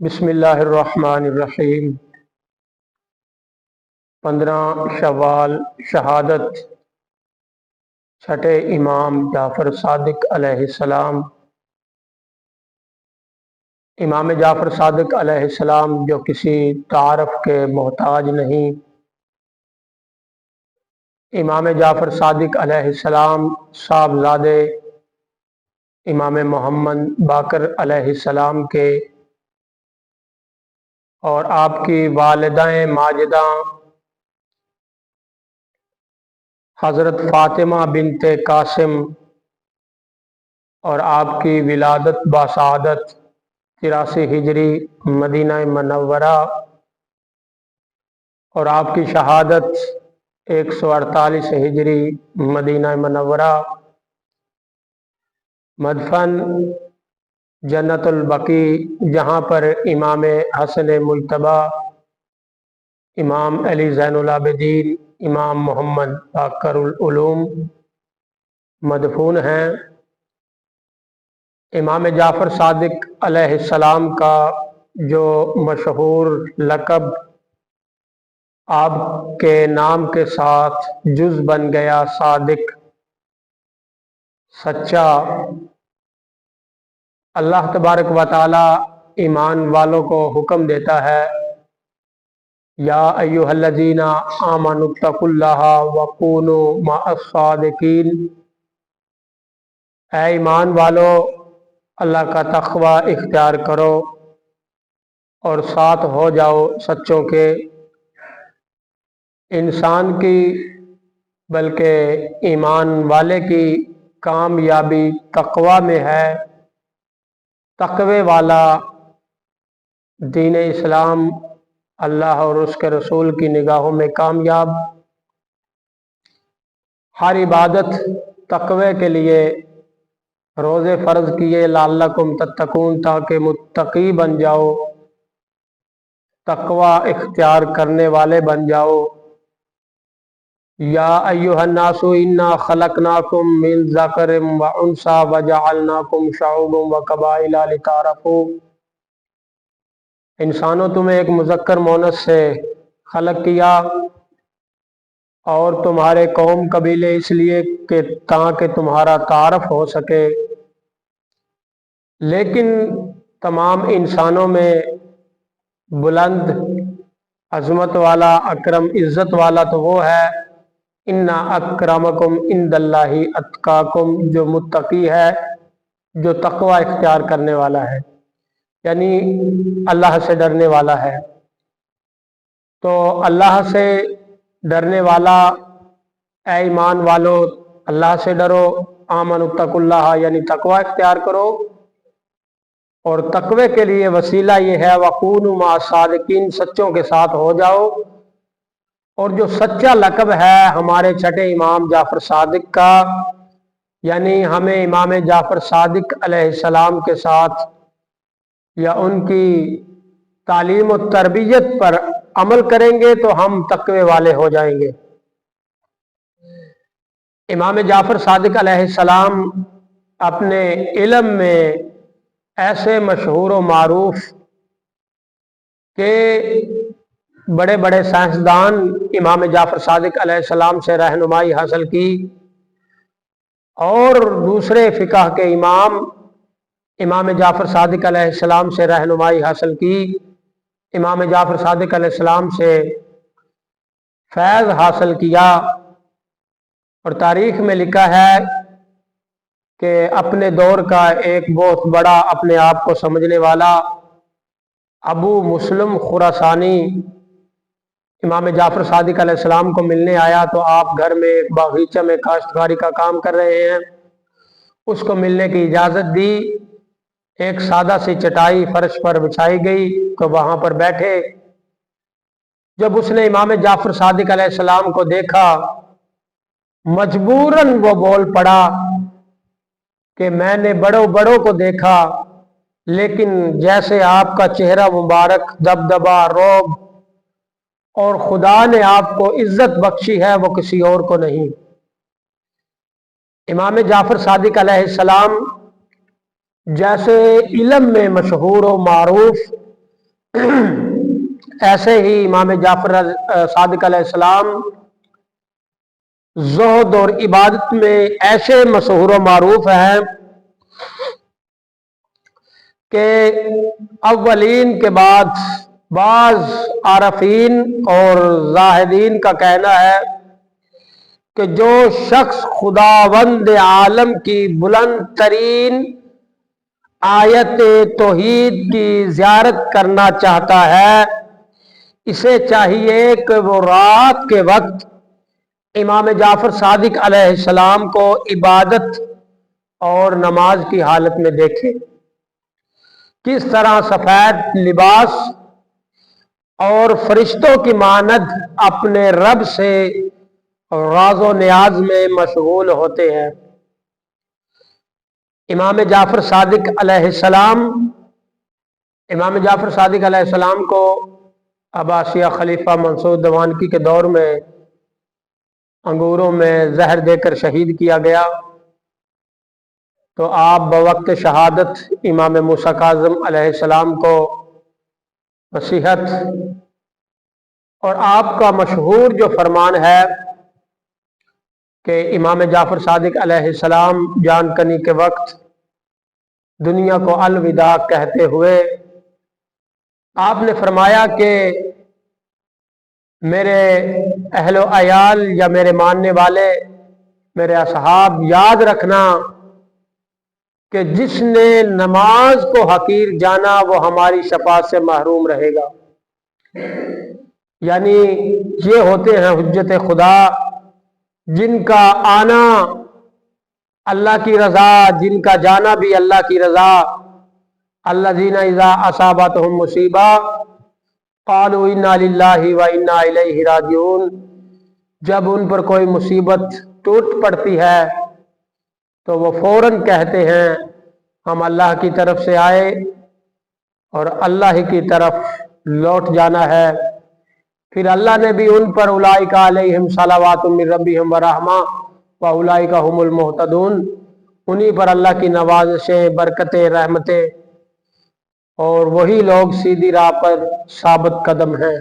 بسم اللہ الرحمن الرحیم۔ 15 شوال شہادت چھٹے امام جعفر صادق علیہ السلام۔ امام جعفر صادق علیہ السلام جو کسی تعارف کے محتاج نہیں، امام جعفر صادق علیہ السلام صاحبزادے امام محمد باقر علیہ السلام کے اور آپ کی والدائیں ماجدہ حضرت فاطمہ بنت قاسم اور آپ کی ولادت بسعادت 83 ہجری مدینہ منورہ اور آپ کی شہادت 148 ہجری مدینہ منورہ، مدفن جنت البقیع، جہاں پر امام حسن مجتبی، امام علی زین العابدین، امام محمد باقر العلوم مدفون ہیں۔ امام جعفر صادق علیہ السلام کا جو مشہور لقب آپ کے نام کے ساتھ جز بن گیا، صادق، سچا، اللہ تبارک و تعالی ایمان والوں کو حکم دیتا ہے، یا ایھا الذین آمنوا اتقوا اللہ وکونوا مع الصادقین، اے ایمان والو اللہ کا تقوی اختیار کرو اور ساتھ ہو جاؤ سچوں کے۔ انسان کی بلکہ ایمان والے کی کامیابی تقوی میں ہے۔ تقوی والا دین اسلام اللہ اور اس کے رسول کی نگاہوں میں کامیاب۔ ہر عبادت تقوی کے لیے روزے فرض کیے، لعلکم تتقون، تاکہ متقی بن جاؤ، تقوی اختیار کرنے والے بن جاؤ۔ یا ایھا الناس انا خلقناکم من ذکر و انثی وجعلناکم شعوبا وقبائل لتعارفوا، انسانوں تمہیں ایک مذکر مؤنث سے خلق کیا اور تمہارے قوم قبیلے اس لیے کہ تاکہ تمہارا تعارف ہو سکے۔ لیکن تمام انسانوں میں بلند عظمت والا، اکرم عزت والا تو وہ ہے، ان اکرمکم عند اللہ اتقاکم، جو متقی ہے، جو تقوی اختیار کرنے والا ہے، یعنی اللہ سے ڈرنے والا ہے۔ تو اللہ سے ڈرنے والا، اے ایمان والو اللہ سے ڈرو، آمنوا اتقوا اللہ یعنی تقوی اختیار کرو، اور تقوی کے لیے وسیلہ یہ ہے وکونوا مع الصادقین، سچوں کے ساتھ ہو جاؤ۔ اور جو سچا لقب ہے ہمارے چھٹے امام جعفر صادق کا، یعنی ہمیں امام جعفر صادق علیہ السلام کے ساتھ یا ان کی تعلیم و تربیت پر عمل کریں گے تو ہم تقوی والے ہو جائیں گے۔ امام جعفر صادق علیہ السلام اپنے علم میں ایسے مشہور و معروف کہ بڑے بڑے سائنسدان امام جعفر صادق علیہ السلام سے رہنمائی حاصل کی، اور دوسرے فقہ کے امام جعفر صادق علیہ السلام سے رہنمائی حاصل کی، امام جعفر صادق علیہ السلام سے فیض حاصل کیا۔ اور تاریخ میں لکھا ہے کہ اپنے دور کا ایک بہت بڑا اپنے آپ کو سمجھنے والا ابو مسلم خراسانی امام جعفر صادق علیہ السلام کو ملنے آیا، تو آپ گھر میں ایک باغیچہ میں کاشتکاری کا کام کر رہے ہیں، اس کو ملنے کی اجازت دی۔ ایک سادہ سی چٹائی فرش پر بچھائی گئی تو وہاں پر بیٹھے۔ جب اس نے امام جعفر صادق علیہ السلام کو دیکھا، مجبوراً وہ بول پڑا کہ میں نے بڑوں کو دیکھا، لیکن جیسے آپ کا چہرہ مبارک، دبدبا، رعب، اور خدا نے آپ کو عزت بخشی ہے وہ کسی اور کو نہیں۔ امام جعفر صادق علیہ السلام جیسے علم میں مشہور و معروف ایسے ہی امام جعفر صادق علیہ السلام زہد اور عبادت میں ایسے مشہور و معروف ہیں کہ اولین کے بعد بعض عارفین اور زاہدین کا کہنا ہے کہ جو شخص خداوند عالم کی بلند ترین آیت توحید کی زیارت کرنا چاہتا ہے، اسے چاہیے کہ وہ رات کے وقت امام جعفر صادق علیہ السلام کو عبادت اور نماز کی حالت میں دیکھے، کس طرح سفید لباس اور فرشتوں کی مانند اپنے رب سے راز و نیاز میں مشغول ہوتے ہیں۔ امام جعفر صادق علیہ السلام کو عباسیہ خلیفہ منصور دوانکی کے دور میں انگوروں میں زہر دے کر شہید کیا گیا، تو آپ بوقت شہادت امام موسیٰ کاظم علیہ السلام کو نصیحت اور آپ کا مشہور جو فرمان ہے کہ امام جعفر صادق علیہ السلام جان کنی کے وقت دنیا کو الوداع کہتے ہوئے آپ نے فرمایا کہ میرے اہل و عیال یا میرے ماننے والے، میرے اصحاب، یاد رکھنا کہ جس نے نماز کو حقیر جانا وہ ہماری شفاعت سے محروم رہے گا۔ یعنی یہ ہوتے ہیں حجت خدا، جن کا آنا اللہ کی رضا، جن کا جانا بھی اللہ کی رضا۔ الذین اذا اصابتہم مصیبہ قالوا انا للہ و انا الیہ راجعون، جب ان پر کوئی مصیبت ٹوٹ پڑتی ہے تو وہ فوراً کہتے ہیں ہم اللہ کی طرف سے آئے اور اللہ ہی کی طرف لوٹ جانا ہے۔ پھر اللہ نے بھی ان پر اولئک علیہم صلوات من ربہم ورحمہ واولئک ھم المہتدون، انہی پر اللہ کی نوازشیں، برکتیں، رحمتیں، اور وہی لوگ سیدھی راہ پر ثابت قدم ہیں۔